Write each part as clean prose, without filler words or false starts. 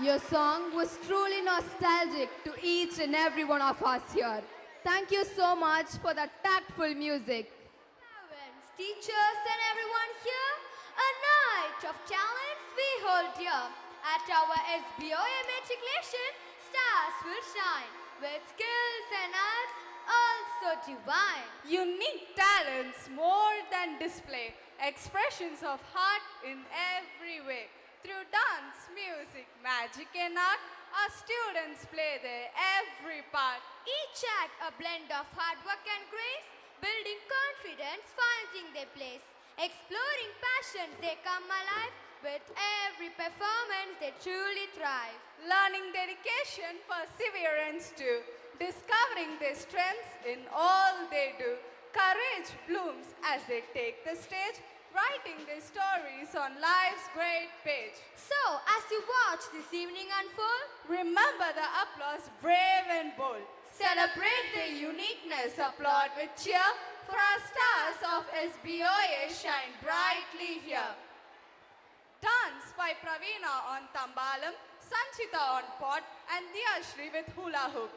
Your song was truly nostalgic to each and every one of us here. Thank you so much for that tactful music. Parents, teachers, and everyone here, a night of talents we hold dear. At our SBOA matriculation, stars will shine with skills and arts also divine. Unique talents more than display, expressions of heart in every way. Through dance, music, magic and art, our students play their every part. Each act a blend of hard work and grace, building confidence, finding their place. Exploring passions, they come alive. With every performance, they truly thrive. Learning dedication, perseverance too. Discovering their strengths in all they do. Courage blooms as they take the stage, writing their stories on life's great page. So, as you watch this evening unfold, remember the applause, brave and bold. Celebrate their uniqueness, applaud with cheer, for our stars of SBOA shine brightly here. Dance by Praveena on tambalam, Sanchita on pot, and Diyashri with hula hoop.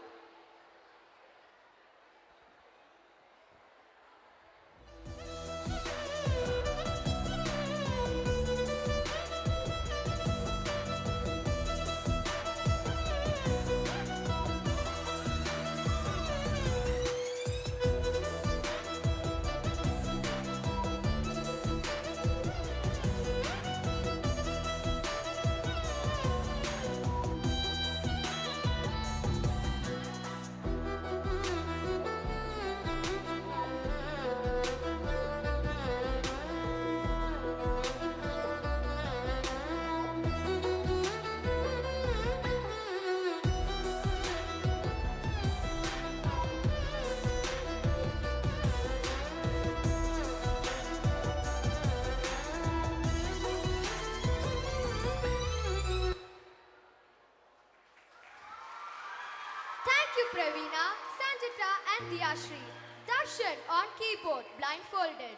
thank you Praveena, Sanjita and Diyashri. Darshan on keyboard, blindfolded.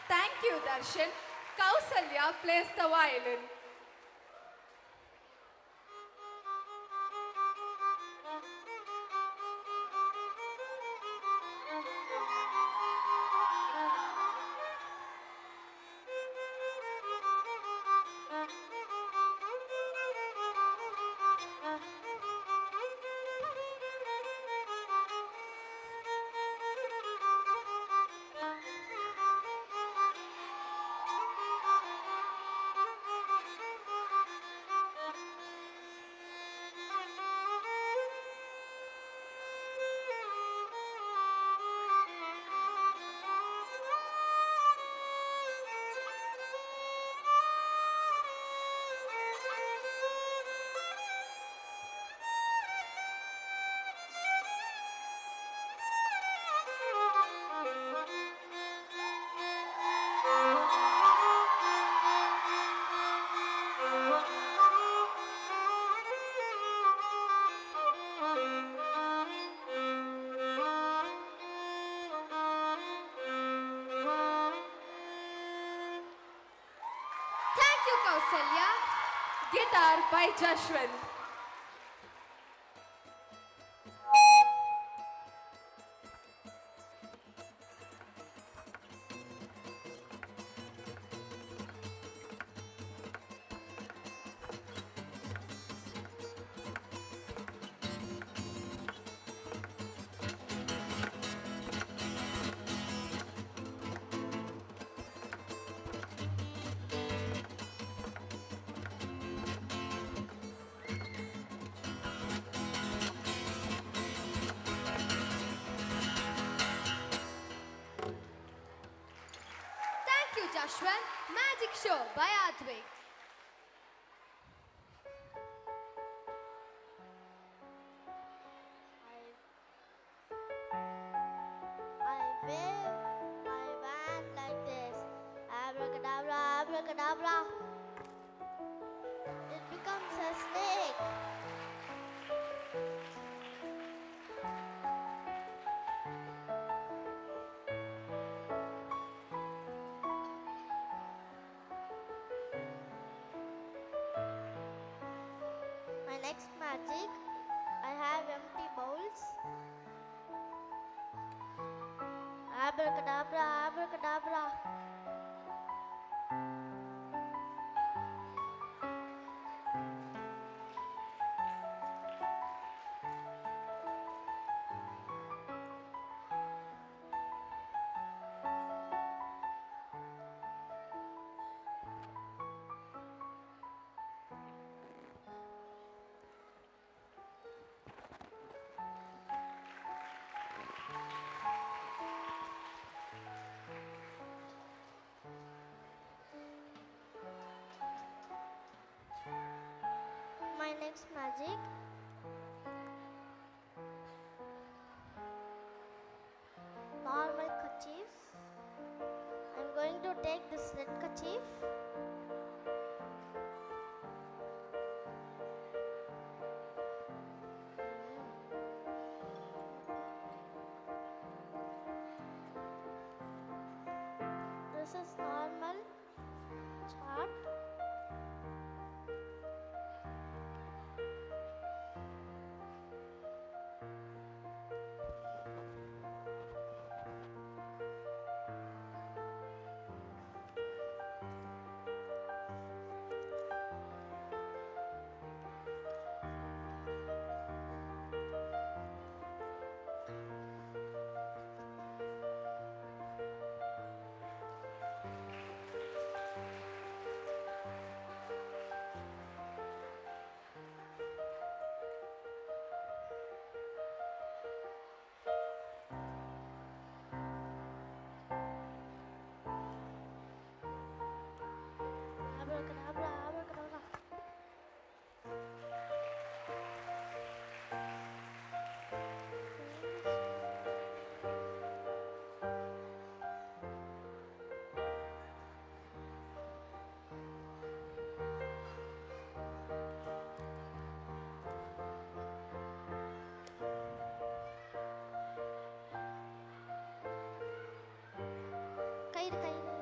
Thank you, Darshan. Kausalya plays the violin. Thank you Kausalya. Guitar by Jashwant. Jashwant, Magic Show by Advik. I wave my wand like this. Abracadabra, abracadabra. It becomes a snake. My next magic, I have empty bowls. Abracadabra, abracadabra. My next magic, normal kerchiefs. I'm going to take this red kerchief. This is normal chart. Abracadabra, abracadabra. கயிறு கயிறு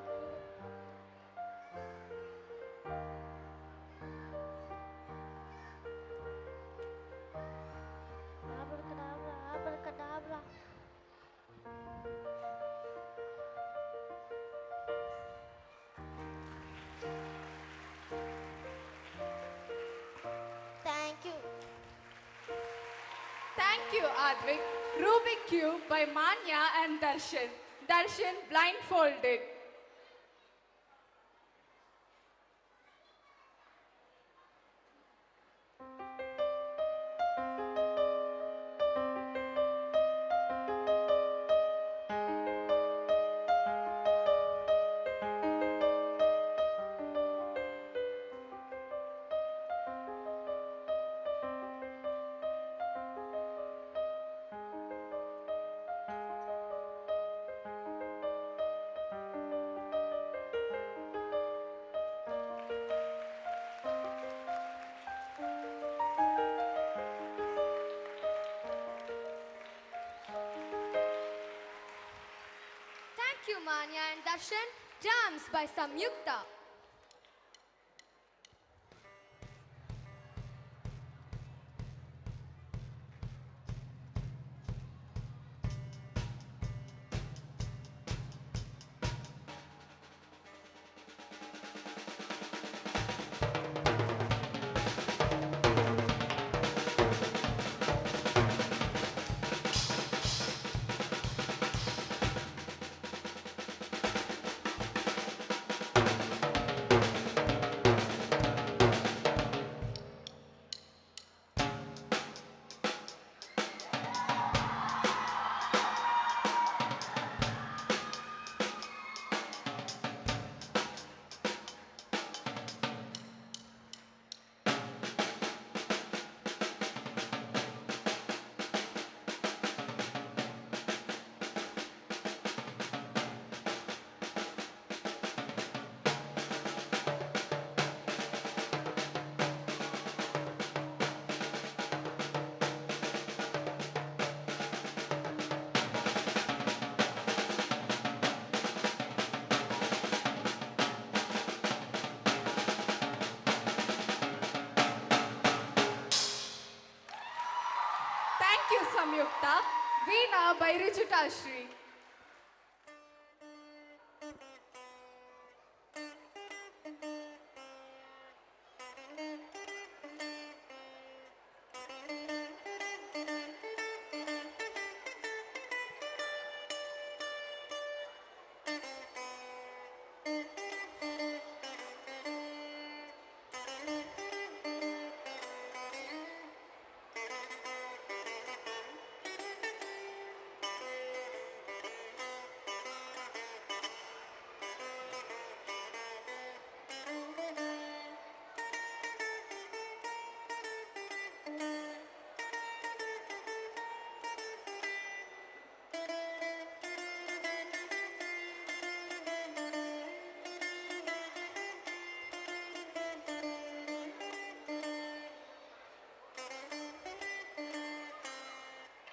abracadabra, abracadabra. Thank you. Thank you, Advik. Rubik Cube by Manya and Darshan. Darshan blindfolded. Thank you, Manya and Darshan. Drums by Samyukta. Samyukta. Veena by Rijutashri.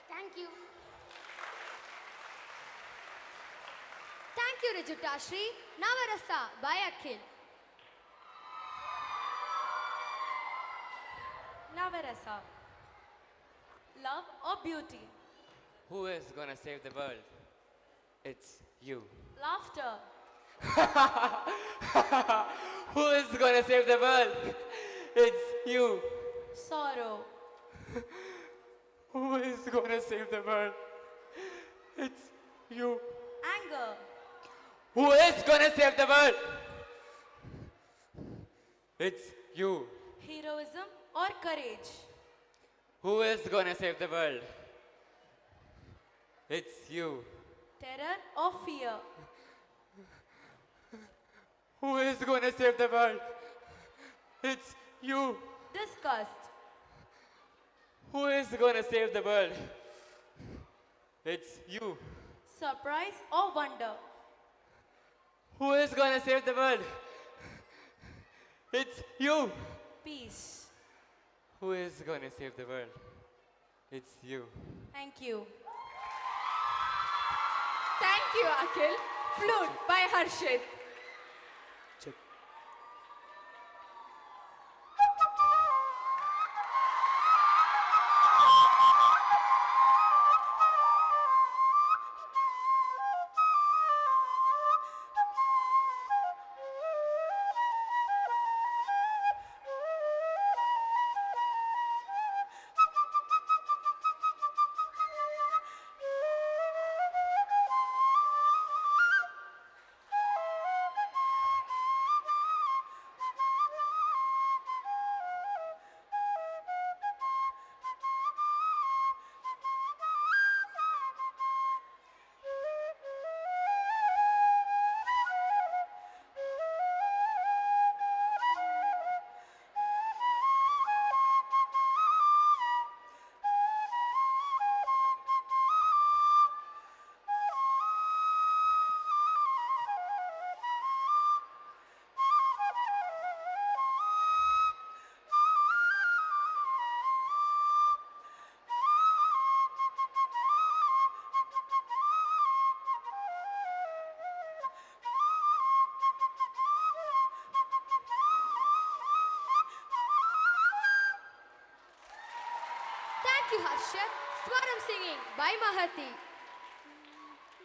Thank you. Thank you, Rijutashri. Navarasa by Akhil. Navarasa. Love or beauty? Who is gonna save the world? It's you. Laughter. Who is gonna save the world? It's you. Sorrow. Who is gonna save the world? It's you. Anger. Who is gonna save the world? It's you. Heroism or courage? Who is gonna save the world? It's you. Terror or fear? Who is gonna save the world? It's you. Disgust. Who is gonna save the world? It's you. Surprise or wonder? Who is gonna save the world? It's you. Peace. Who is gonna save the world? It's you. Thank you. Thank you, Akhil. Flute by Harshit. Thank you, Harshit. Swaram singing by Mahati.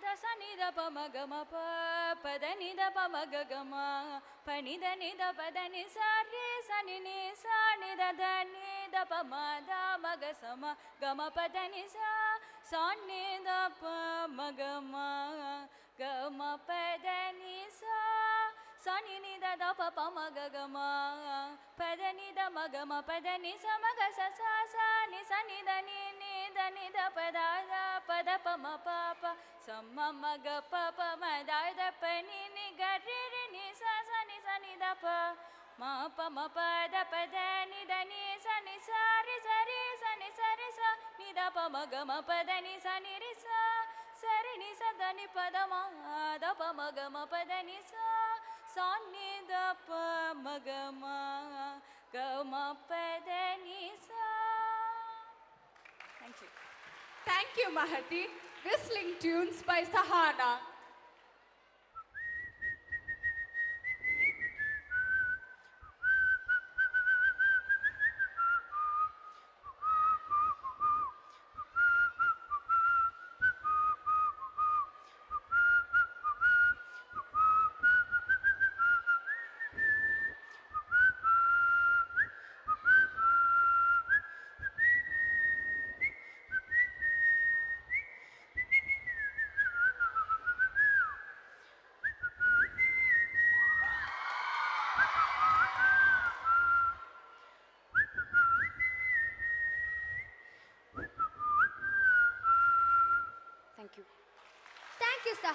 Dasani da pa ma ga ma pa padani da pa ma ga ga ma pani da ni da pa da ni sa re sa ni da ni da pa ma ga sa ma ga ma pa da ni sa ni da pa ma ga pa da ni sa ni da pa ma ga ma pa da ni da ma ga ma pa da ni sa ma ga sa ni da ni da pa da pa ma pa Sama ma ga pa ma da pa ni ga re ni sa ni da pa ma da pa da ni sa re sa ni da pa ma ga ma pa da ni sa ni da ni pa da ma ga ma pa da ni sa ni da pa ma ga ma pa da ni sa. Thank you. Thank you, Mahati. Whistling tunes by Sahana.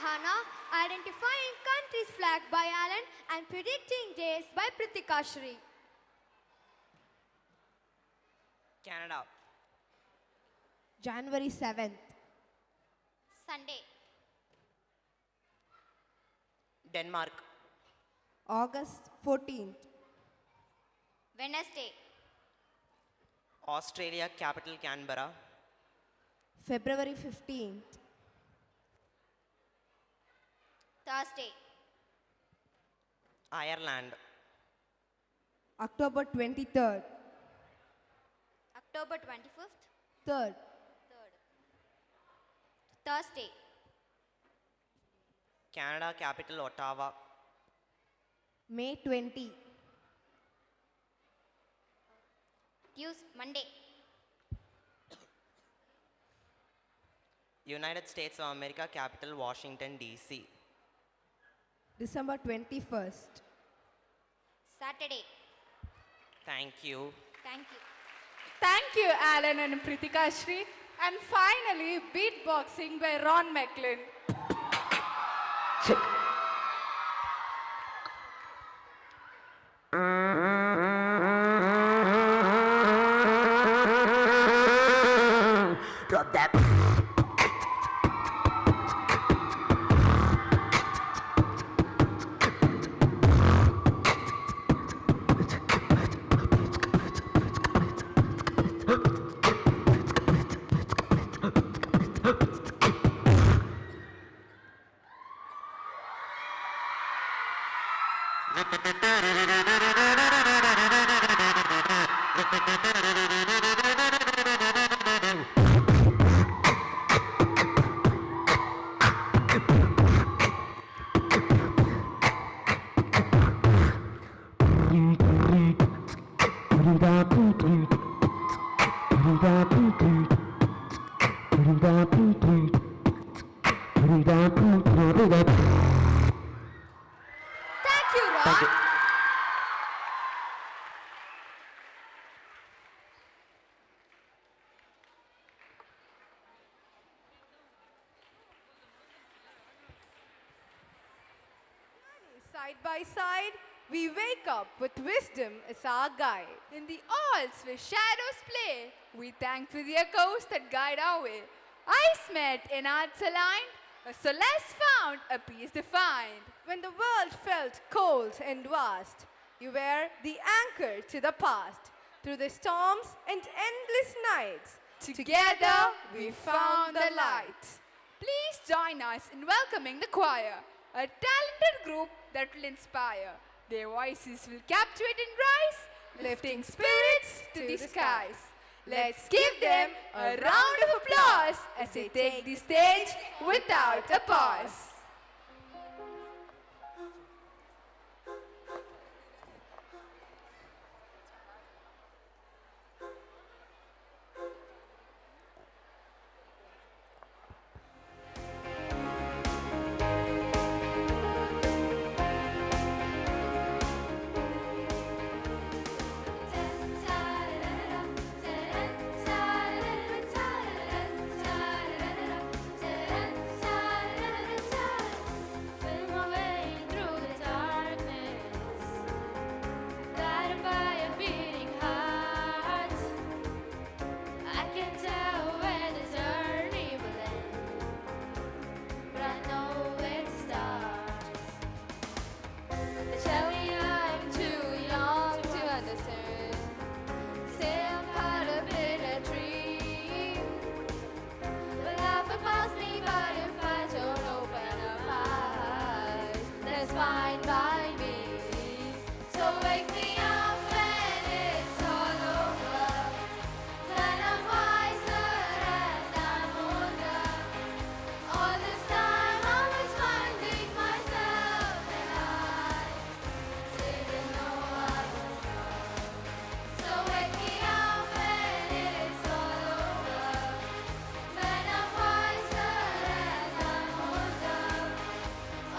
Farhana, identifying country's flag by Alan, and predicting days by Pritika Shri. Canada. January 7th. Sunday. Denmark. August 14th. Wednesday. Australia capital Canberra. February 15th. Thursday. Ireland. October 23rd. October 25th. 3rd. Thursday. Canada capital Ottawa. May 20. Monday. United States of America capital Washington DC. December 21st. Saturday. Thank you. Thank you. Thank you, Alan and Pritika Shri. And finally, beatboxing by Ron Macklin. Drop that. Thank you, Ron. Side by side, we wake up with wisdom as our guide. In the halls where shadows play, we thank for the echoes that guide our way. Eyes met and hearts aligned, a solace found, a peace defined. When the world felt cold and vast, you were the anchor to the past. Through the storms and endless nights, together we found the light. Please join us in welcoming the choir, a talented group that will inspire. Their voices will captivate and rise, lifting spirits to the skies. Let's give them a round of applause as they take the stage without a pause.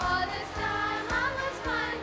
All this time I was finding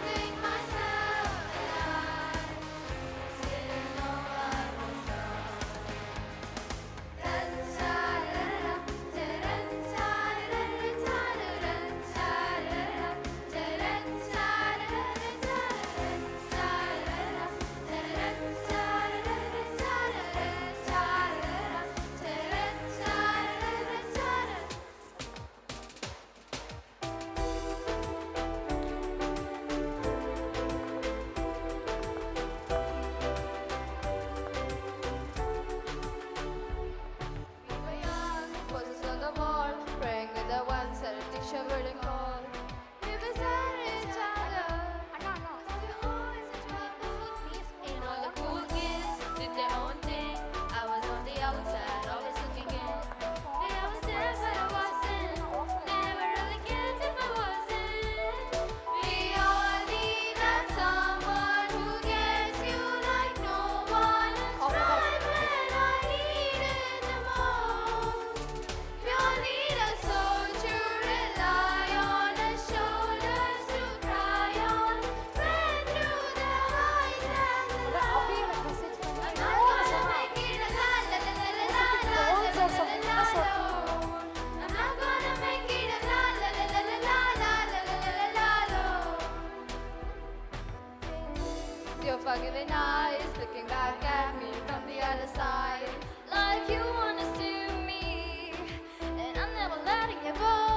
forgiving eyes looking back at me from the other side. Like you understood me, and I'm never letting you go.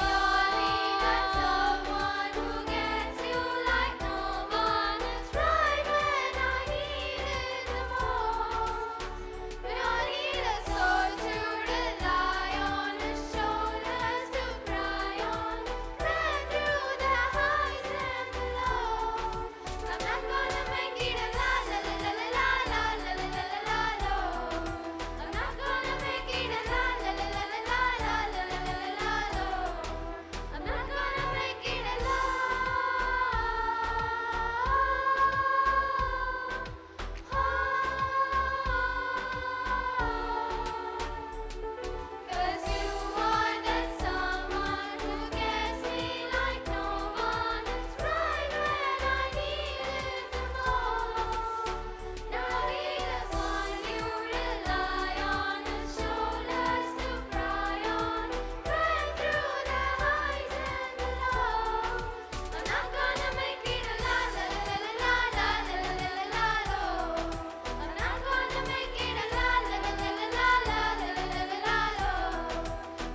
You're needed someone who gets you like no one is right when I need it the most. You're needed soul to rely on, the shoulders to cry on, run through the highs and the lows. I'm not gonna make it a la la la la la la la la la la la la. I'm not gonna make it a la la la la la la la la la la la la. I'm not gonna make it a la. 'Cause you are that someone who gets me like no one is right when I need it the most. Now he's the one you rely on, the shoulders to cry on, run through the highs and the lows. I'm not gonna make it a la la la la la la la la la la la. I'm not gonna make it a la la la la la la la la la la la la.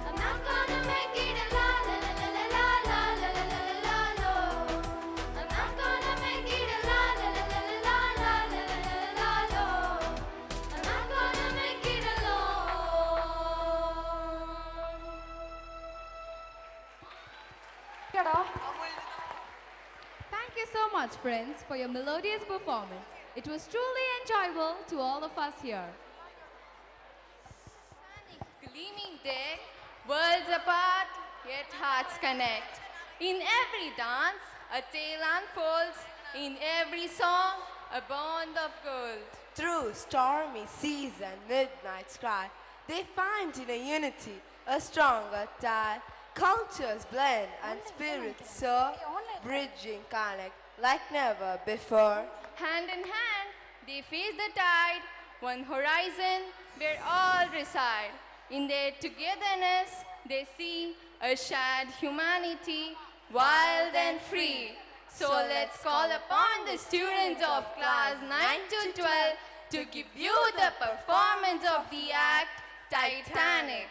I'm not gonna make it a la la la la la la la la la la la la. I'm not gonna make it a la la la la la la la la la la la. I'm not gonna make it alone. Thank you so much, friends, for your melodious performance. It was truly enjoyable to all of us here. Gleaming day, worlds apart, yet hearts connect. In every dance, a tale unfolds. In every song, a bond of gold. Through stormy seas and midnight sky, they find in a unity a stronger tie. Cultures blend and spirits soar, bridging connect like never before. Hand in hand, they face the tide. One horizon where all reside. In their togetherness, they see a shared humanity, wild and free. So let's call upon the students of class 9 to 12 to give you the performance of the act Titanic.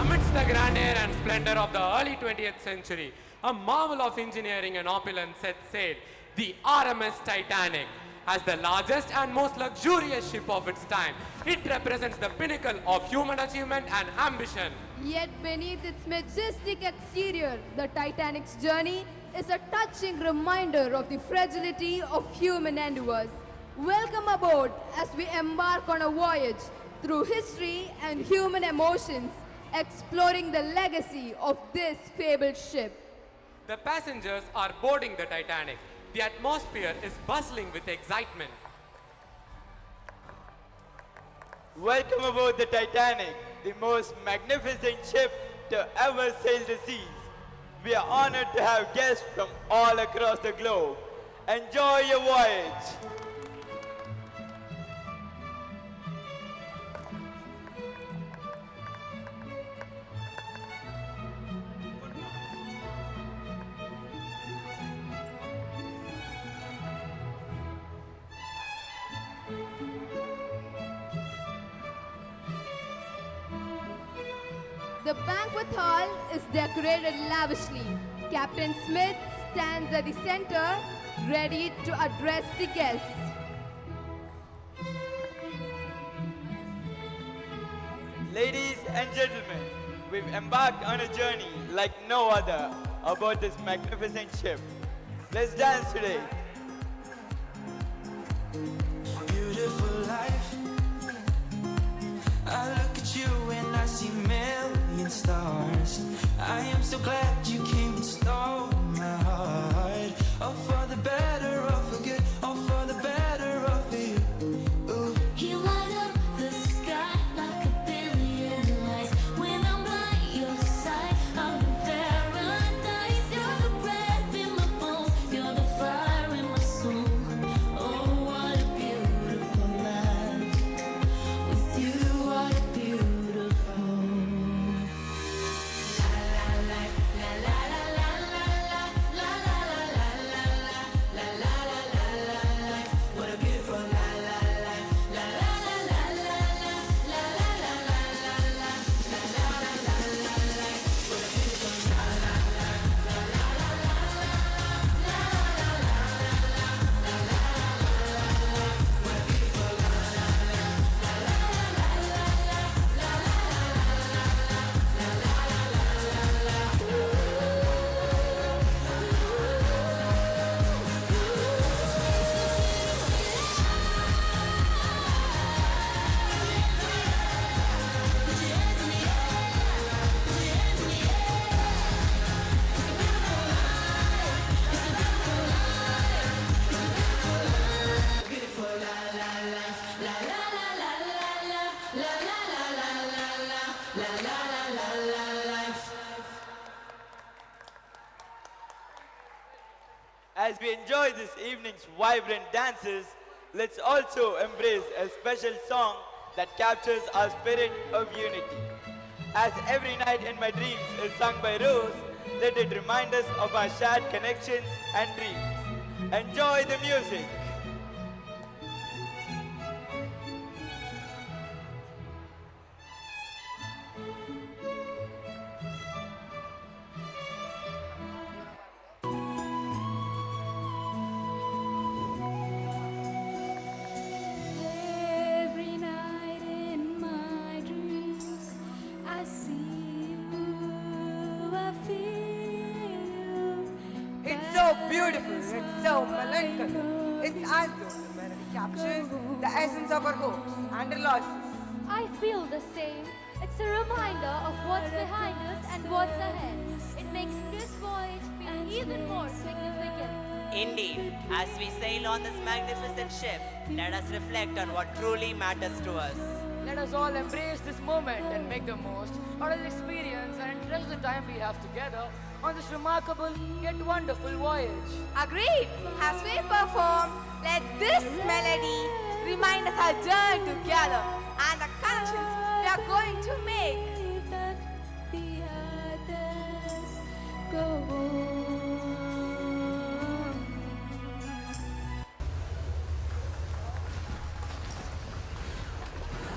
Amidst the grandeur and splendor of the early 20th century, a marvel of engineering and opulence set sail, the RMS Titanic. As the largest and most luxurious ship of its time, it represents the pinnacle of human achievement and ambition. Yet beneath its majestic exterior, the Titanic's journey is a touching reminder of the fragility of human endeavors. Welcome aboard as we embark on a voyage through history and human emotions, exploring the legacy of this fabled ship. The passengers are boarding the Titanic. The atmosphere is bustling with excitement. Welcome aboard the Titanic, the most magnificent ship to ever sail the seas. We are honored to have guests from all across the globe. Enjoy your voyage. The banquet hall is decorated lavishly. Captain Smith stands at the center, ready to address the guests. Ladies and gentlemen, we've embarked on a journey like no other aboard this magnificent ship. Let's dance today. Beautiful life. I look at you and I see million stars. I am so glad you came and stole my heart. Oh, for the better, oh, for good, oh, for the better, oh, for you. Ooh. You light up the sky like a billion lights. When I'm by your side, I'm in paradise. You're the breath in my bones, you're the fire in my soul. Oh, what a beautiful life. With you, what a beautiful. As we enjoy this evening's vibrant dances, let's also embrace a special song that captures our spirit of unity. As every night in my dreams is sung by Rose, let it remind us of our shared connections and dreams. Enjoy the music. Every night in my dreams, I see you, I feel you. It's so beautiful, it's so melancholy. It's as though the melody captures the essence of our hopes and our losses. I feel the same. It's a reminder of what's behind us and what's ahead. It makes this voyage feel even more significant. Indeed, as we sail on this magnificent ship, let us reflect on what truly matters to us. Let us all embrace this moment and make the most out of the experience and treasure the time we have together on this remarkable yet wonderful voyage. Agreed. As we perform, let this melody remind us our journey together and the connections we are going to make. That the others go on.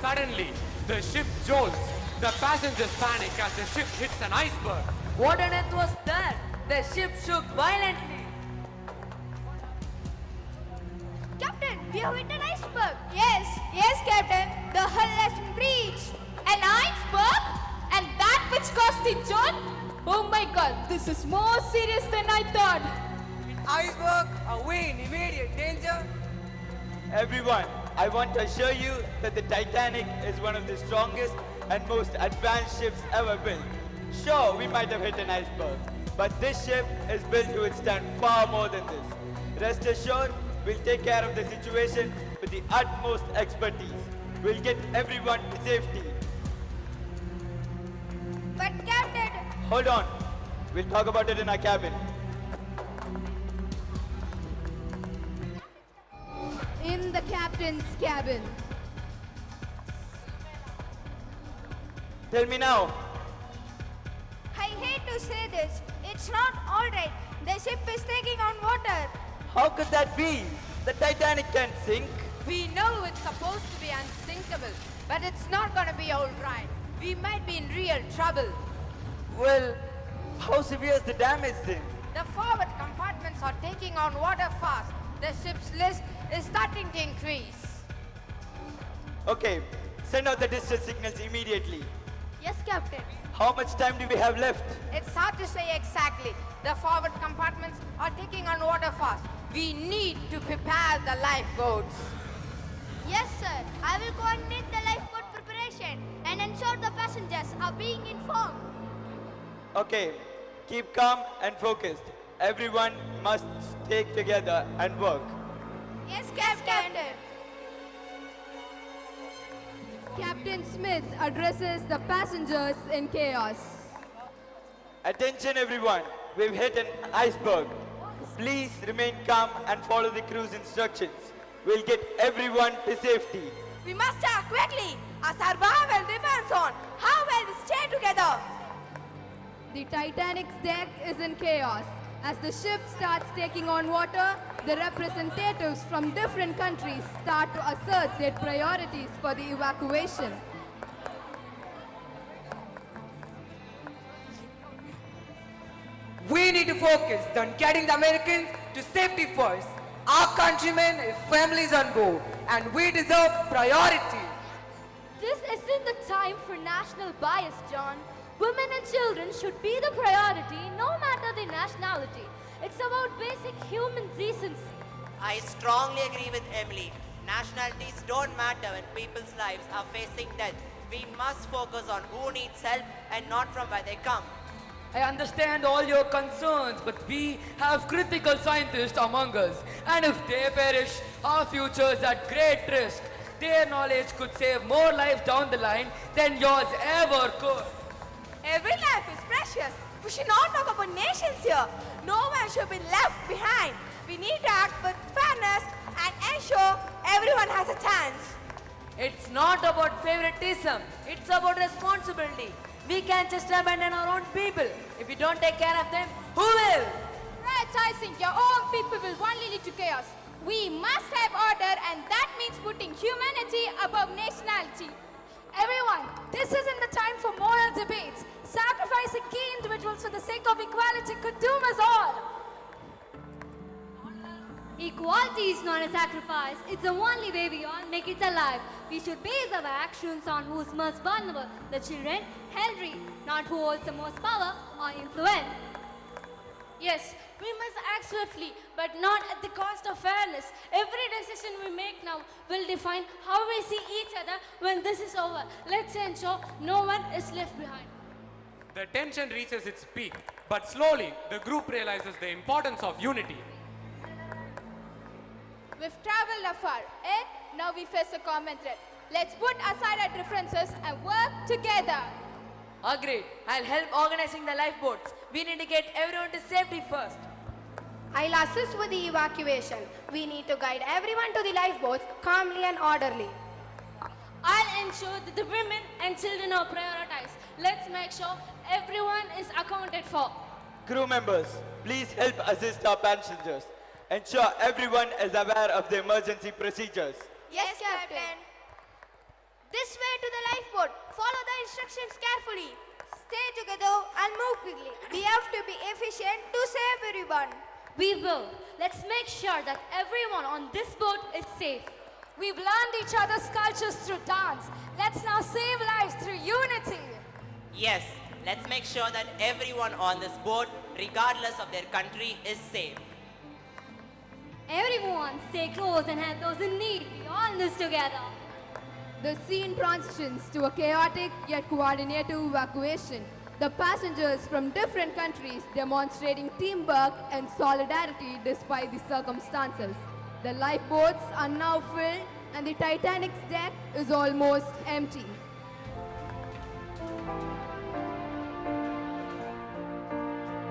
Suddenly, the ship jolts. The passengers panic as the ship hits an iceberg. What on earth was that? The ship shook violently. Captain, we have hit an iceberg. Yes, Captain. The hull has been breached. An iceberg? And that which caused the jolt? Oh my god, this is more serious than I thought. Iceberg, are we in immediate danger? Everyone, I want to assure you that the Titanic is one of the strongest and most advanced ships ever built. Sure, we might have hit an iceberg, but this ship is built to withstand far more than this. Rest assured, we'll take care of the situation with the utmost expertise. We'll get everyone to safety. But Captain, Hold on, we'll talk about it in our cabin. In the captain's cabin. Tell me now, I hate to say this. It's not alright. The ship is taking on water. how could that be? The Titanic can't sink. We know it's supposed to be unsinkable, but it's not gonna be alright. We might be in real trouble. Well, how severe is the damage then? The forward compartments are taking on water fast. The ship's list is starting to increase. Okay, send out the distress signals immediately. Yes, Captain. How much time do we have left? It's hard to say exactly. The forward compartments are taking on water fast. We need to prepare the lifeboats. Yes, sir. I will coordinate the lifeboat preparation and ensure the passengers are being informed. Okay, keep calm and focused. Everyone must stay together and work. Yes, Captain. Captain Smith addresses the passengers in chaos. Attention everyone, we've hit an iceberg. Please remain calm and follow the crew's instructions. We'll get everyone to safety. We must act quickly. Our survival depends on how well we stay together. The Titanic's deck is in chaos. As the ship starts taking on water, the representatives from different countries start to assert their priorities for the evacuation. We need to focus on getting the Americans to safety first. Our countrymen and families on board, and we deserve priority. This isn't the time for national bias, John. Women and children should be the priority, no matter the nationality. It's about basic human decency. I strongly agree with Emily. Nationalities don't matter when people's lives are facing death. We must focus on who needs help and not from where they come. I understand all your concerns, but we have critical scientists among us. And if they perish, our future is at great risk. Their knowledge could save more lives down the line than yours ever could. Every life is precious. We should not talk about nations here. No one should be left behind. we need to act with fairness and ensure everyone has a chance. It's not about favoritism, it's about responsibility. We can't just abandon our own people. If we don't take care of them, who will? Prioritizing your own people will only lead to chaos. We must have order, and that means putting humanity above nationality. Everyone, this isn't the time for moral debates. Sacrificing key individuals for the sake of equality could doom us all. Equality is not a sacrifice. It's the only way we all make it alive. We should base our actions on who's most vulnerable, the children, Henry, not who holds the most power or influence. Yes, we must act swiftly, but not at the cost of fairness. Every decision we make now will define how we see each other when this is over. Let's ensure no one is left behind. The tension reaches its peak, but slowly the group realizes the importance of unity. We've traveled afar, and now we face a common threat. Let's put aside our differences and work together. Agreed. I'll help organizing the lifeboats. We need to get everyone to safety first. I'll assist with the evacuation. We need to guide everyone to the lifeboats calmly and orderly. I'll ensure that the women and children are prioritized. Let's make sure everyone is accounted for. Crew members, please help assist our passengers. Ensure everyone is aware of the emergency procedures. Yes, Captain. This way to the lifeboat. Follow the instructions carefully. Stay together and move quickly. We have to be efficient to save everyone. We will. Let's make sure that everyone on this boat is safe. We've learned each other's cultures through dance. Let's now save lives through unity. Yes, let's make sure that everyone on this boat, regardless of their country, is safe. Everyone stay close and help those in need. We all in this together. The scene transitions to a chaotic yet coordinated evacuation. The passengers from different countries demonstrating teamwork and solidarity despite the circumstances. The lifeboats are now filled and the Titanic's deck is almost empty.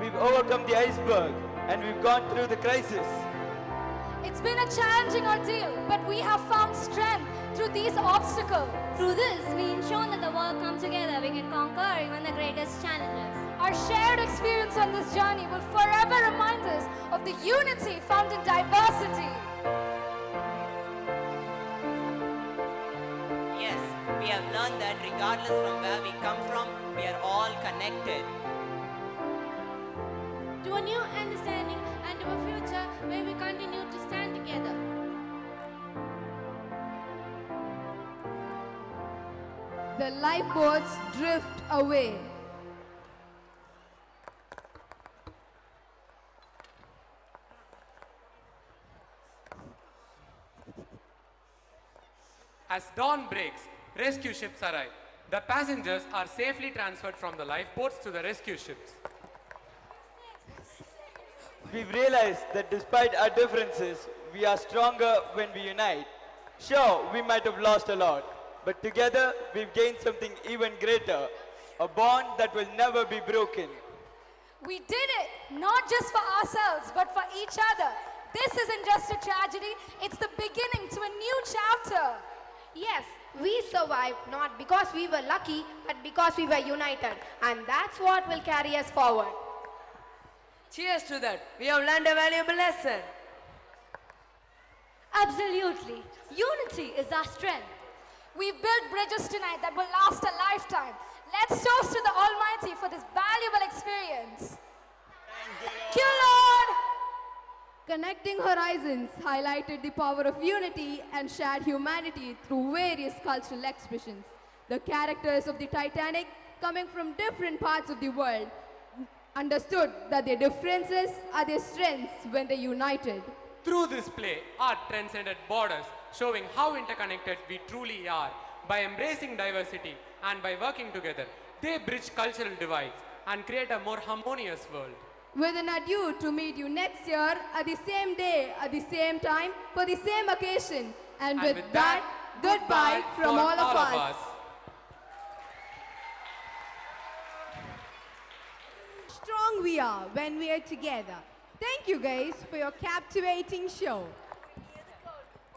We've overcome the iceberg and we've gone through the crisis. It's been a challenging ordeal, but we have found strength through these obstacles. Through this, we ensure that the world comes together. We can conquer even the greatest challenges. Our shared experience on this journey will forever remind us of the unity found in diversity. Yes, we have learned that regardless from where we come from, we are all connected. To a new understanding and to a future where we continue to stand together. The lifeboats drift away. As dawn breaks, rescue ships arrive. The passengers are safely transferred from the lifeboats to the rescue ships. We've realized that despite our differences, we are stronger when we unite. Sure, we might have lost a lot, but together we've gained something even greater, a bond that will never be broken. We did it, not just for ourselves, but for each other. This isn't just a tragedy, it's the beginning to a new chapter. Yes, we survived not because we were lucky, but because we were united. And that's what will carry us forward. Cheers to that. We have learned a valuable lesson. Absolutely. Unity is our strength. We've built bridges tonight that will last a lifetime. Let's toast to the Almighty for this valuable experience. Thank you, Lord. Connecting Horizons highlighted the power of unity and shared humanity through various cultural expressions. The characters of the Titanic, coming from different parts of the world, understood that their differences are their strengths when they united. Through this play, art transcended borders, showing how interconnected we truly are. By embracing diversity and by working together, they bridge cultural divides and create a more harmonious world. With an adieu to meet you next year at the same day, at the same time, for the same occasion. And with that, goodbye from all of us. Strong we are when we are together. Thank you guys for your captivating show.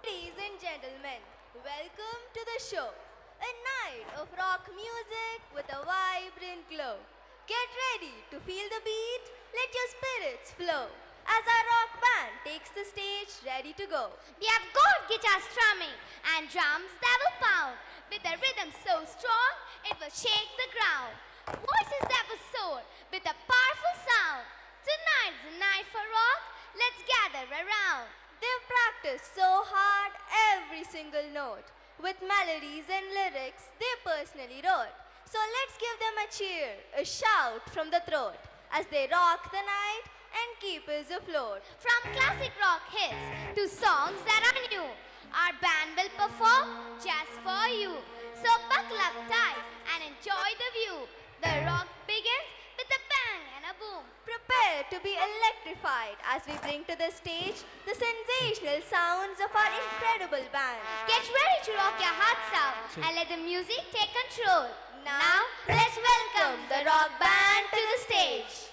Ladies and gentlemen, welcome to the show. A night of rock music with a vibrant glow. Get ready to feel the beat, let your spirits flow. As our rock band takes the stage ready to go. We have got guitars strumming and drums that will pound. With a rhythm so strong, it will shake the ground. Voices that will soar with a powerful sound. Tonight's the night for rock, let's gather around. They've practiced so hard every single note. With melodies and lyrics they personally wrote. So let's give them a cheer, a shout from the throat. As they rock the night and keep us afloat. From classic rock hits to songs that are new, our band will perform just for you. So buckle up tight and enjoy the view. The rock begins with a bang and a boom. Prepare to be electrified as we bring to the stage the sensational sounds of our incredible band. Get ready to rock your hearts out and let the music take control. Now, let's welcome the rock band to the stage.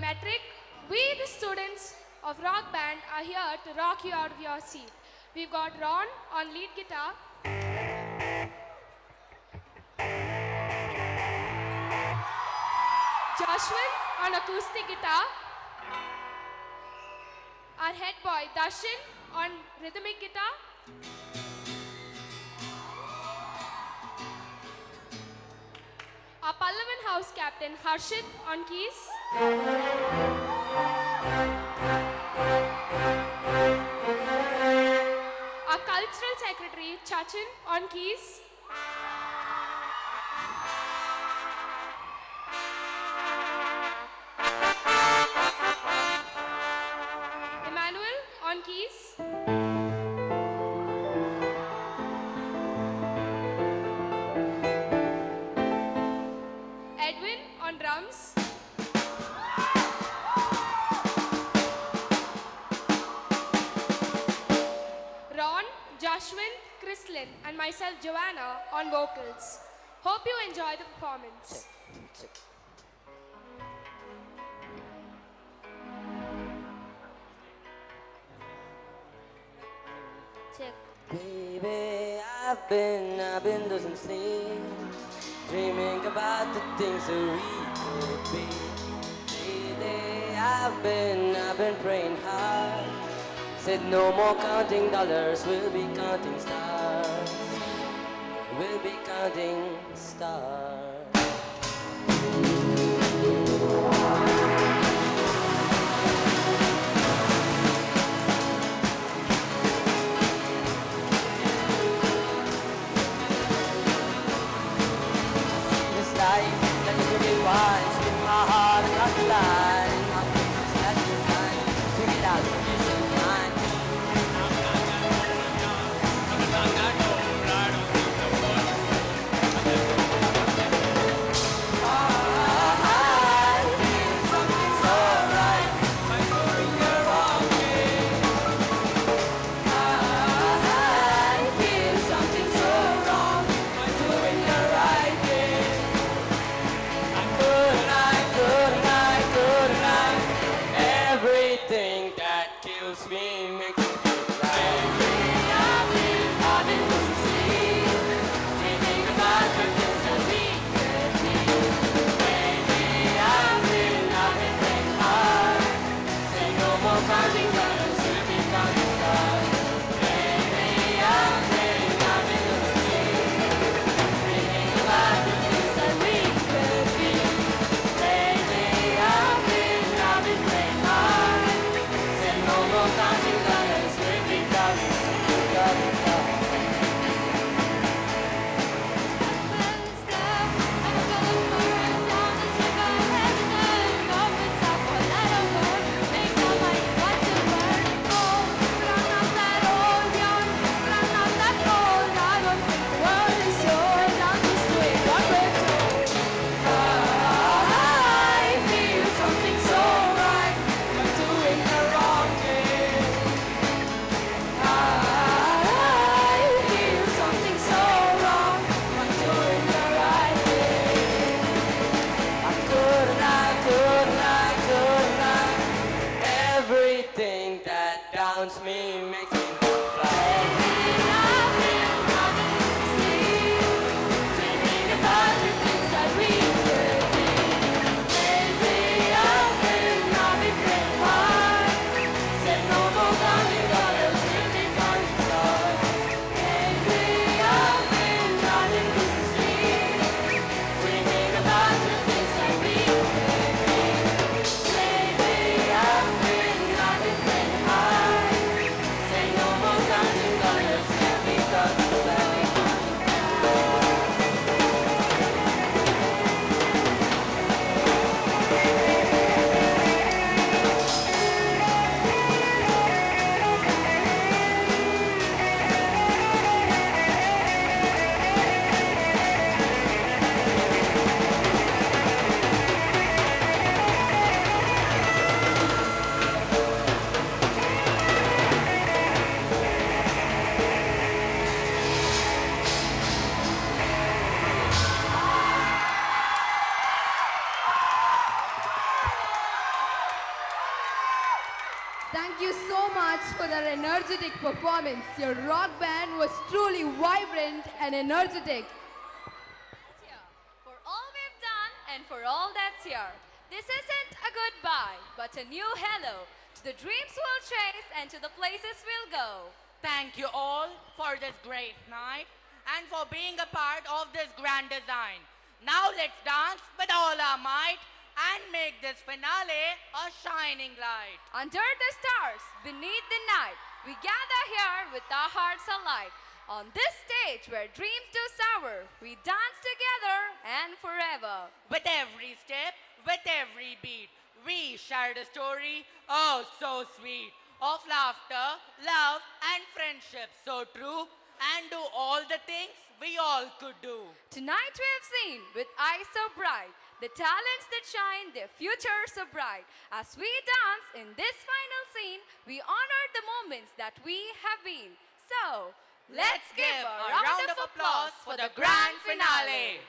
Metric, we the students of rock band are here to rock you out of your seat. We've got Ron on lead guitar, Joshua on acoustic guitar, our head boy Darshan on rhythmic guitar, our Pallavan house captain Harshit on keys, our cultural secretary Chachin on keys, Emmanuel on keys, Edwin on drums, Ron, Joshwin, Chrislyn and myself Joanna on vocals. Hope you enjoy the performance. Check. Baby, I've been losing sleep, dreaming about the things that we could be. Lately, I've been praying hard. Said no more counting dollars, we'll be counting stars. We'll be counting stars. This life that you really want, in my heart and not lying. I'm just that you find to get out of this mind. their energetic performance. Your rock band was truly vibrant and energetic. For all we've done and for all that's here, this isn't a goodbye, but a new hello to the dreams we'll chase and to the places we'll go. Thank you all for this great night and for being a part of this grand design. Now let's dance with all our might and make this finale a shining light. Under the stars, beneath the night, we gather here with our hearts alight. On this stage where dreams do soar, we dance together and forever. With every step, with every beat, we shared a story, oh so sweet, of laughter, love and friendship, so true, and do all the things we all could do. Tonight we have seen with eyes so bright the talents that shine, their futures so bright. As we dance in this final scene, we honor the moments that we have been. So, let's give a round of applause for the grand finale.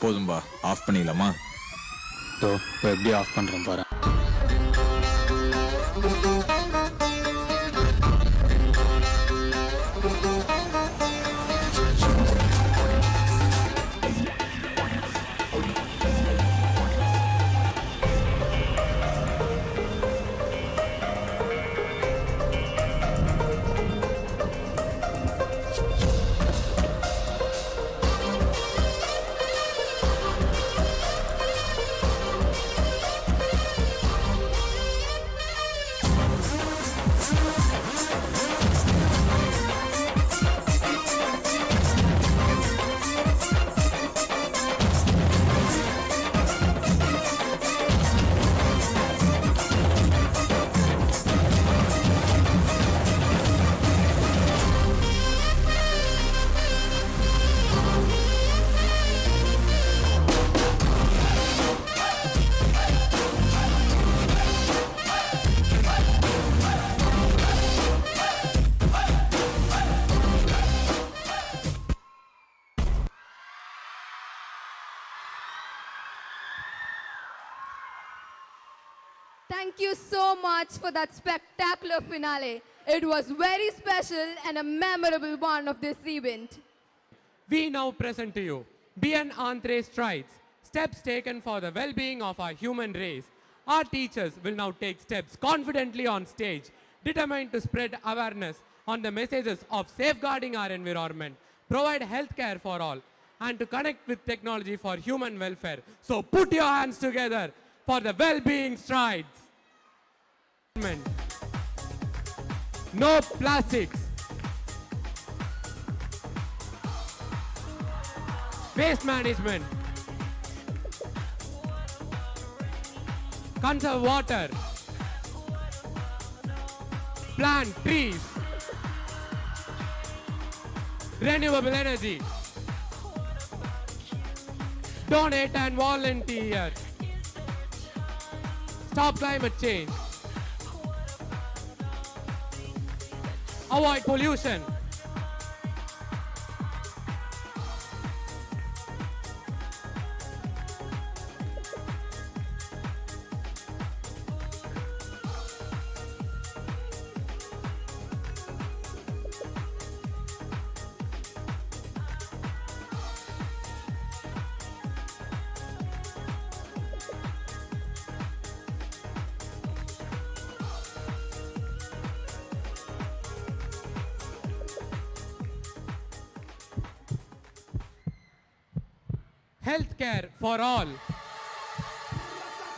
போதும்பா, of பண்ணிடலாமா? எப்படி of பண்றேன் பாரு. Thank you so much for that spectacular finale. It was very special and a memorable one of this event. We now present to you Bien Entre Strides, steps taken for the well-being of our human race. Our teachers will now take steps confidently on stage, determined to spread awareness on the messages of safeguarding our environment, provide healthcare for all, and to connect with technology for human welfare. So put your hands together for the well-being strides. No plastics. Waste management. Conserve water. Plant trees. Renewable energy. Donate and volunteer. Stop climate change. Avoid pollution. Healthcare for all.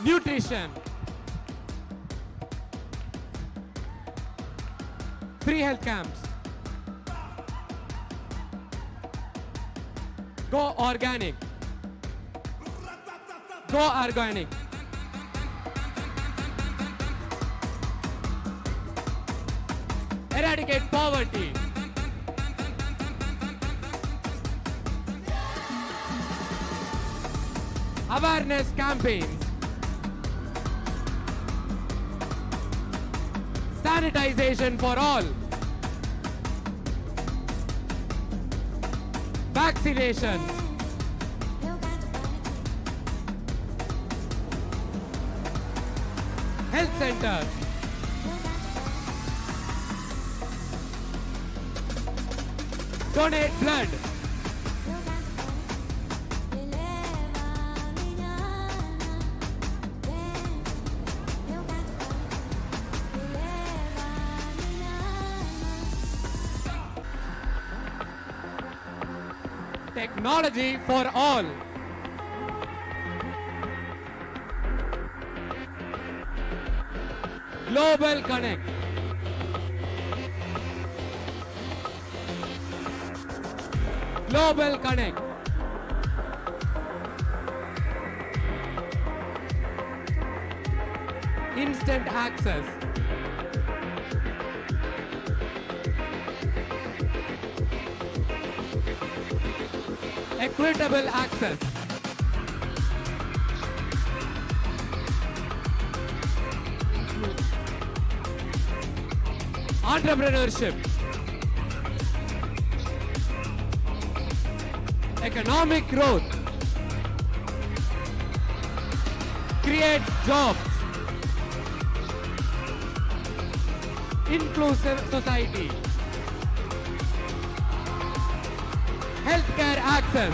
Nutrition. Free health camps. Go organic. Go organic. Eradicate poverty. Awareness campaigns. Sanitization for all. Vaccination. Health centers. Donate blood. Technology for all. Global Connect. Global Connect. Instant access. Equitable access. Entrepreneurship. Economic growth. Create jobs. Inclusive society. Healthcare access.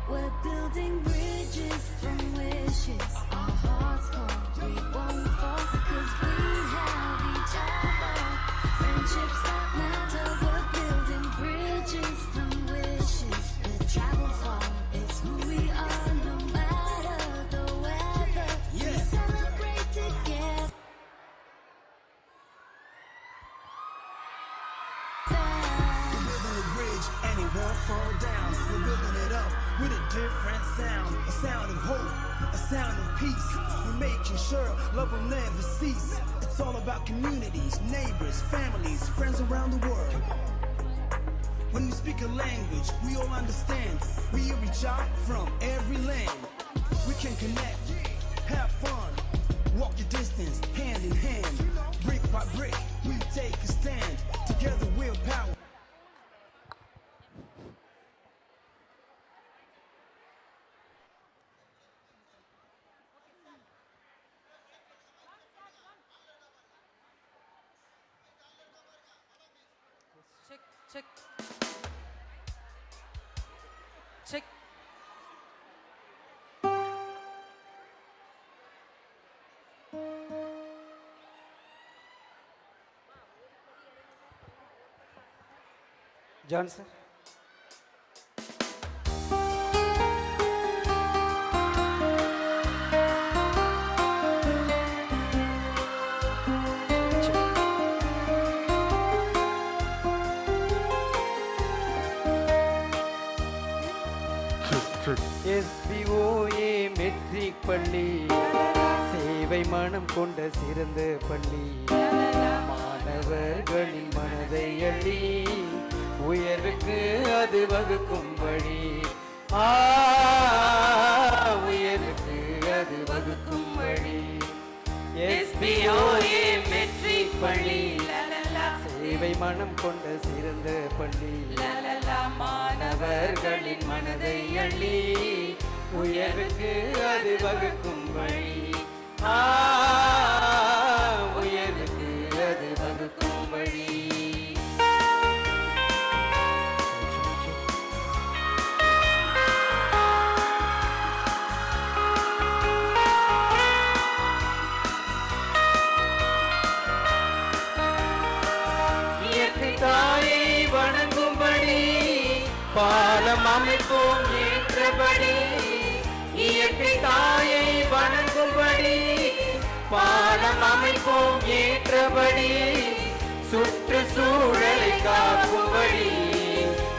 We're building bridges from wishes. Our hearts hungry, won't fall, 'cause we have each other. Friendships that matter. We're building bridges from wishes. We'll travel far. It's who we are, no matter the weather. We celebrate together. We're building a bridge and it won't fall down. We're building it up with a different sound. A sound of hope, a sound of peace. We're making sure love will never cease. It's all about communities, neighbors, families, friends around the world. When we speak a language, we all understand. We reach out from every land. We can connect, have fun, Walk your distance, hand in hand. Brick by brick, we take a stand. Together we'll power. Check. Check. John sir. SBOA matric பள்ளி சேவை மனம் கொண்ட சிறந்த பள்ளி மாணவர்களின் மனதை அள்ளி உயர்வுக்கு அது வகுக்கும் வழி உயர்வுக்கு அது வகுக்கும் வழி SBOA மெட்ரிக் பள்ளி சேவை மனம் கொண்ட சிறந்த பள்ளி மாணவர்களின் மனதை அள்ளி உயர்வுக்கு அது வகுக்கும் வழி உயர்வுக்கு அது வகுக்கும் வழி தாயை வணங்கும்படி பாலம் அமைப்போம் ஏற்றபடி இயற்கை தாயை வணங்கும்படி பாலம் அமைப்போம் ஏற்றபடி சுற்றுச்சூழலை காக்கும்படி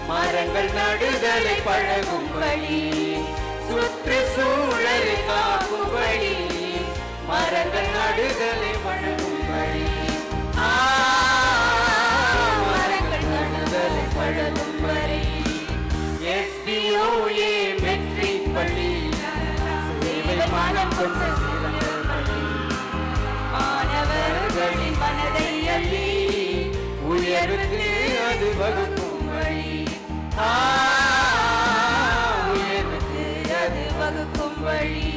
மரங்கள் நடுதலை பழகும்படி சுற்றுச்சூழலை காக்கும்படி மரங்கள் நடுதலை பழகும்படி பழகும்படி SBOA மெட்ரிக் பள்ளி சேவை மனம் கொண்ட சிறந்த பள்ளி மாணவர்களின் மனதை அள்ளி உயர்வுக்கு அது வகுக்கும் வழி உயர்வுக்கு அது வகுக்கும் வழி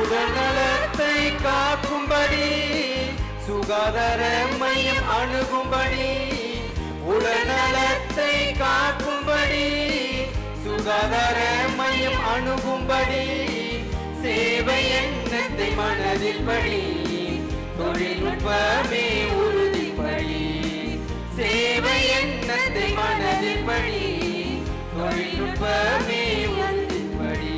உடல்நலத்தை காக்கும்படி சுகாதார மையம் அணுகும்படி உடல்நலத்தை காக்கும்படி சுகாதார மையம் அணுகும்படி சேவை எண்ணத்தை மனதில் படி தொழில்நுட்பமே உறுதிப்படி சேவை எண்ணத்தை மனதில் படி தொழில்நுட்பமே உறுதிப்படி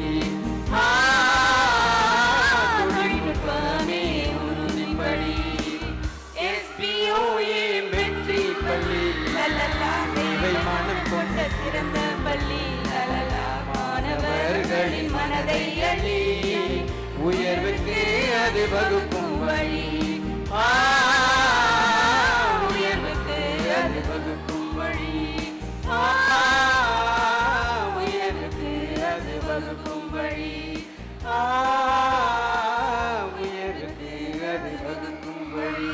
SBOA மெட்ரிக் பள்ளி சேவை மனம் கொண்ட சிறந்த பள்ளி மாணவர்களின் மனதை அள்ளி உயர்வுக்கு அது வகுக்கும் வழி உயர்வுக்கு அது வகுக்கும் வழி உயர்வுக்கு அது வகுக்கும் வழி உயர்வுக்கு அது வகுக்கும் வழி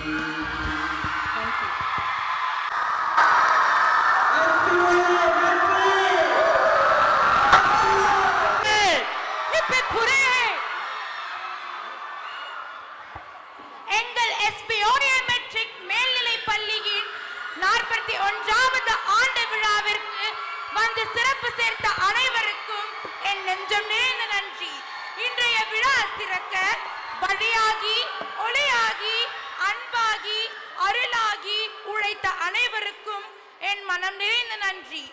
எங்கள் SBOA மெட்ரிக் மேல்நிலை பள்ளியின் 41வது ஆண்டு விழாவிற்கு வந்து சிறப்பு சேர்த்த அனைவருக்கும் என் நெஞ்சம் நிறைந்த நன்றி. இன்றைய விழா சிறக்க வழியாகி ஒளியாகி அன்பாகி அருளாகி உழைத்த அனைவருக்கும் என் மனம் நிறைந்த நன்றி.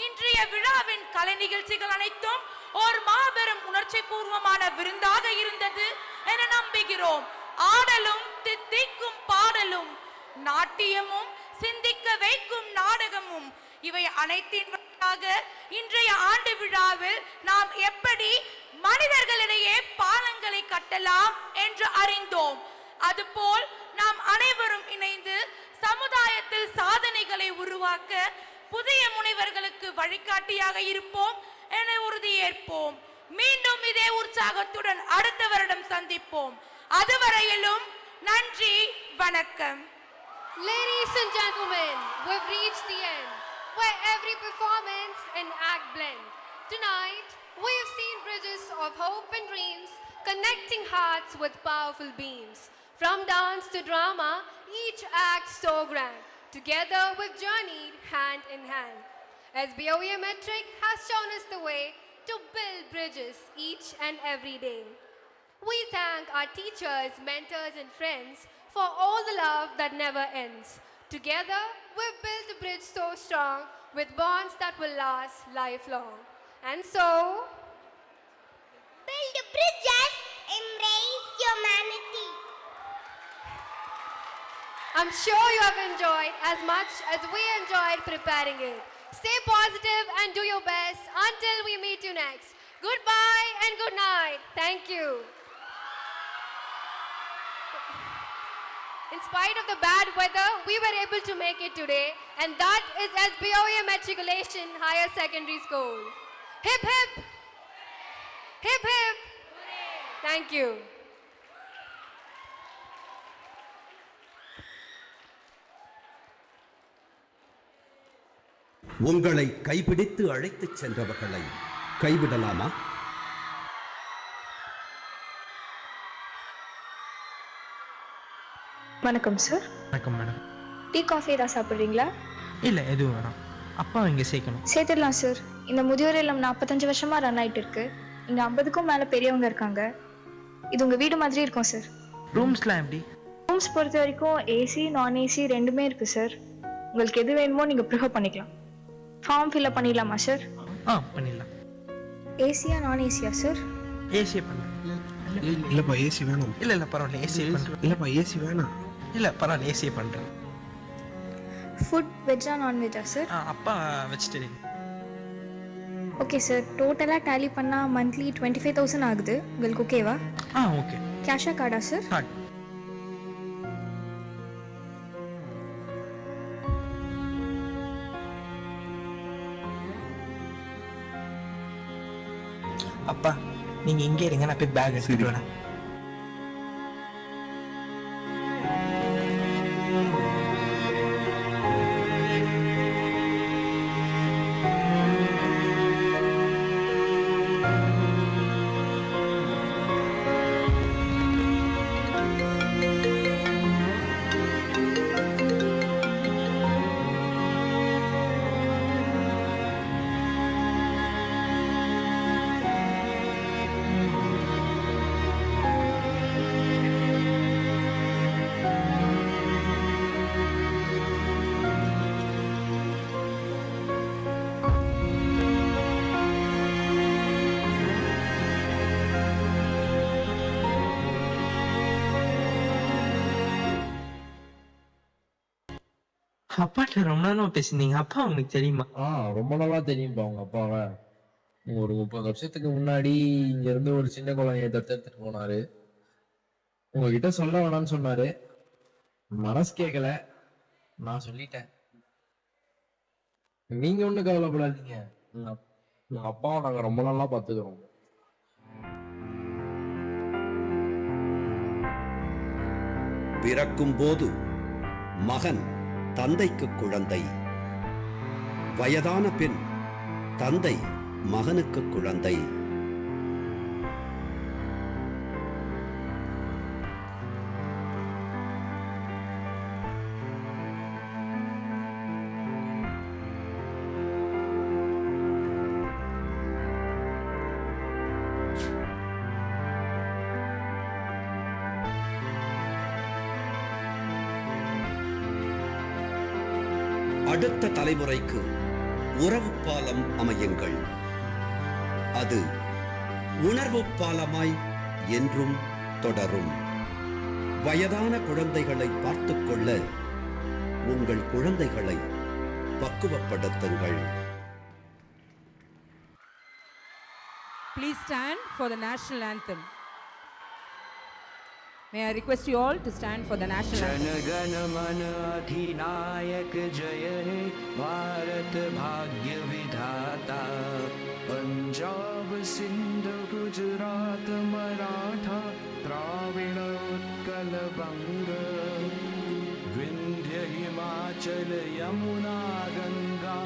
இன்றைய விழாவின் கலை நிகழ்ச்சிகள் அனைத்தும் ஒரு மாபெரும் உணர்ச்சி பூர்வமான விருந்தாக இருந்தது என நம்புகிறோம். ஆடலும் தித்திக்கும் பாடலும் நாட்டியமும் சிந்திக்க வைக்கும் நாடகமும் இவை அனைத்தின் வழியாக இன்றைய ஆண்டு விழாவில் நாம் எப்படி மனிதர்களிடையே பாலங்களை கட்டலாம் என்று அறிந்தோம். அதுபோல் நாம் அனைவரும் இணைந்து சமுதாயத்தில் சாதனைகளை உருவாக்க புதிய முனைவர்களுக்கு வழிகாட்டியாக இருப்போம் என உறுதியேற்போம். மீண்டும் இதே உற்சாகத்துடன் அடுத்த வருடம் சந்திப்போம். அதுவரையிலும் நன்றி, வணக்கம். Ladies and gentlemen, we've reached the end where every performance and act blend. Tonight, we have seen bridges of hope and dreams connecting hearts with powerful beams. From dance to drama, each act so grand. Together we've journeyed hand in hand. SBOE Metric has shown us the way to build bridges each and every day. We thank our teachers, mentors and friends for all the love that never ends. Together, we've built a bridge so strong with bonds that will last lifelong. And so, build bridges, embrace humanity. I'm sure you have enjoyed as much as we enjoyed preparing it. Stay positive and do your best until we meet you next. Goodbye and good night. Thank you. In spite of the bad weather, we were able to make it today, and that is SBOE Matriculation Higher Secondary School. Hip hip! Hip hip! Thank you. உங்களை கைபிடித்து அழைத்துச் சென்றவர்களை கைவிடலாமா? வணக்கம் sir. வணக்கம் madam. Tea coffee ஏதாவது சாப்பிட்றீங்களா? இல்லை, எதுவும் வேணாம். அப்பா இங்கே சேர்க்கணும். சேர்த்துடலாம் சார். இந்த முதியோர் இல்லம் 45 வருஷமா ரன் ஆகிட்டு இருக்கு. இங்கே 50க்கும் மேலே பெரியவங்க இருக்காங்க. இது உங்கள் வீடு மாதிரி இருக்கும் சார். ரூம்ஸ்லாம் எப்படி? ரூம்ஸ் பொறுத்த வரைக்கும் ஏசி நான் ஏசி ரெண்டுமே இருக்கு சார். உங்களுக்கு எது வேணுமோ நீங்கள் ப்ரிஃபர் பண்ணிக்கலாம். ஃபார்ம் ஃபில்அப் பண்ணிடலாமா சார்? பண்ணிடலாம். ஏசியா நான் ஏசியா சார்? ஏசியே பண்ணலாம். இல்லைப்பா ஏசி வேணும். இல்லை பரவாயில்ல, ஏசியே பண்ணுறேன். இல்லைப்பா ஏசி வேணாம். இல்லை பரவாயில்ல, ஏசியே பண்ணுறேன். ஃபுட் வெஜ்ஜா நான்வெஜ்ஜா சார்? அப்பா வெஜிடேரியன். Okay sir. டோட்டலாக டேலி பண்ணால் மந்த்லி 25,000 ஆகுது. உங்களுக்கு ஓகேவா? ஓகே. கேஷா கார்டா சார்? கார்டு. அப்பா நீங்க இங்கே இருங்க, நான் போய் பேக் எடுத்துட்டு வரேன். அப்பாட்ட ரொம்ப நாளா பேசினீங்க. அப்பா உங்களுக்கு தெரியுமா? ரொம்ப நாளா தெரியும்பா உங்க அப்பாவை. ஒரு 30 வருஷத்துக்கு முன்னாடி இங்க இருந்து ஒரு சின்ன குழந்தைய தத்தெடுத்துட்டு போனாரு. உங்ககிட்ட சொல்ல வேணாம்னு சொன்னாரு. மனசு கேட்கல, நான் சொல்லிட்டேன். நீங்க ஒண்ணு கவலைப்படாதீங்க. உங்க அப்பாவை நாங்க ரொம்ப நாளா பாத்துக்கிறோம். பிறக்கும் போது மகன் தந்தைக்கு குழந்தை, வயதான பின் தந்தை மகனுக்கு குழந்தை. அடுத்த தலைமுறைக்கு உறவு பாலம் அமையுங்கள். அது உணர்வு பாலமாய் என்றும் தொடரும். வயதான குழந்தைகளை பார்த்துக் கொள்ள உங்கள் குழந்தைகளை பக்குவப்படுத்துங்கள். Please stand for the national anthem. May I request you all to stand for the national anthem. Jana Gana मन अधिनायक जय हे भारत भाग्य विधाता पंजाब सिंध गुजरात मराठा द्राविड़ उत्कल बंग विंध्य हिमाचल यमुना गंगा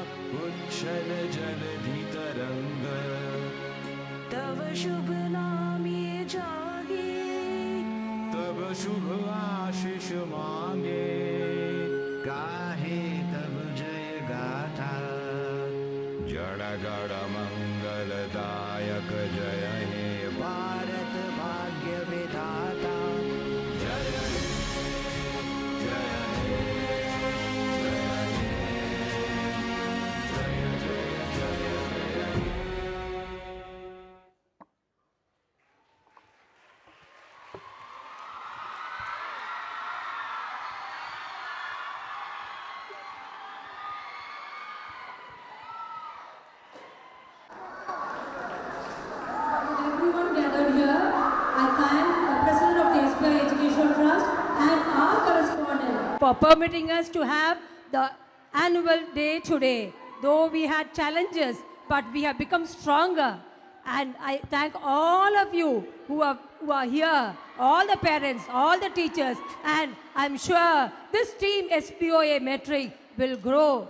उच्छल जलधि तरंग तव शुभ नाम ये जागे तब शुभ आशीष मांगे गाहे तब जय गाथा जड़ गड़ मंगलदायक जय हे भारत भाग्य विधाता जय हे जय हे Everyone gathered here, I thank the President of the SBI Education Trust and our correspondent for permitting us to have the annual day today. Though we had challenges, but we have become stronger. And I thank all of you who are here, all the parents, all the teachers, and I'm sure this team SBOA Metric will grow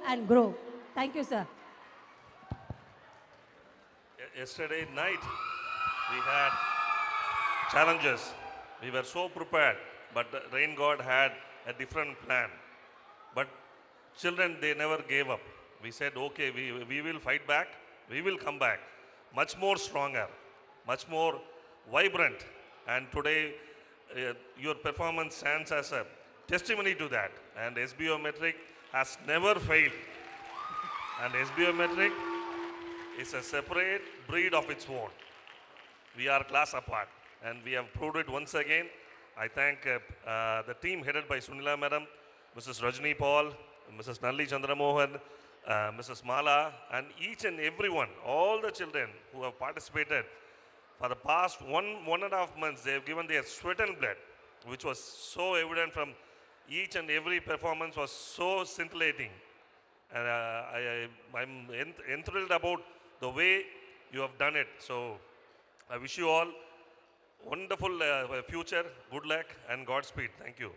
and grow. Thank you, sir. Yesterday night, we had challenges. We were so prepared, but the rain god had a different plan. But children, they never gave up. We said, okay, we will fight back. We will come back. Much more stronger, much more vibrant. And today, your performance stands as a testimony to that. And SBO Metric has never failed. And SBO Metric is a separate breed of its own. We are class apart, and we have proved it once again. I thank the team headed by Sunila Madam, Mrs. Rajni Paul, Mrs. Nalli Chandramohan, Mrs. Mala, and each and everyone, all the children who have participated. For the past one and a half months, they have given their sweat and blood, which was so evident from each and every performance was so scintillating. And I'm enthralled about the way you have done it. So I wish you all wonderful future, good luck, and Godspeed. Thank you.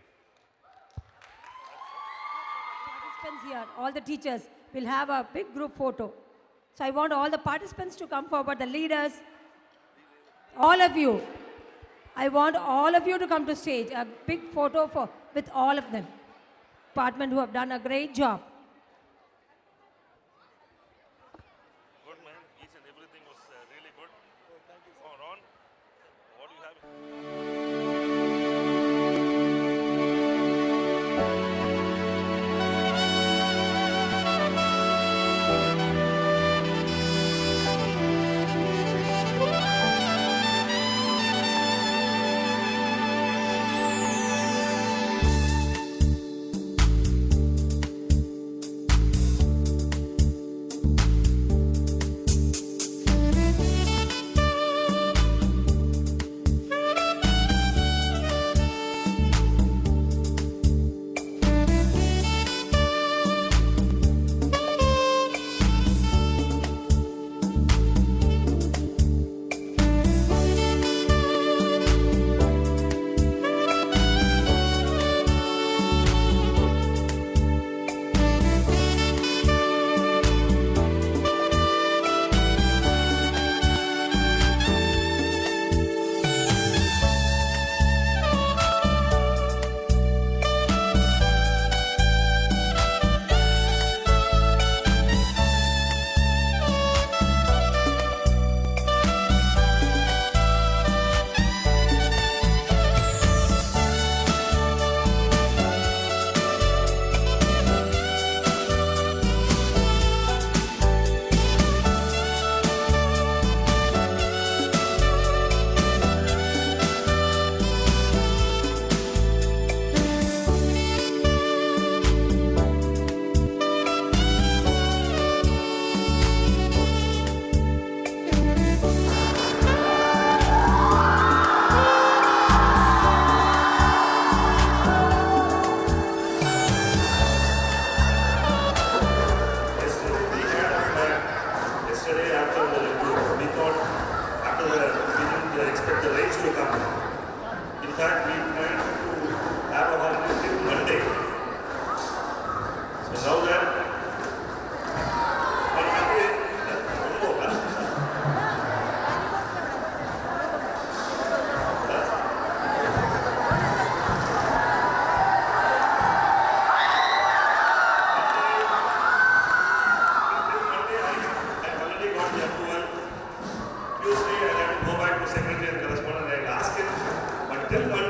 Participants here, all the teachers will have a big group photo. So I want all the participants to come forward, the leaders, all of you. I want all of you to come to stage, a big photo with all of them. Department who have done a great job. Good man, each and everything was really good. Thank you. Ron, what do you have? expect the rains to come. In fact, we plan to have a holiday till Monday. So now that Tuesday, I have to go back to secretary and correspondent. I asked him, but till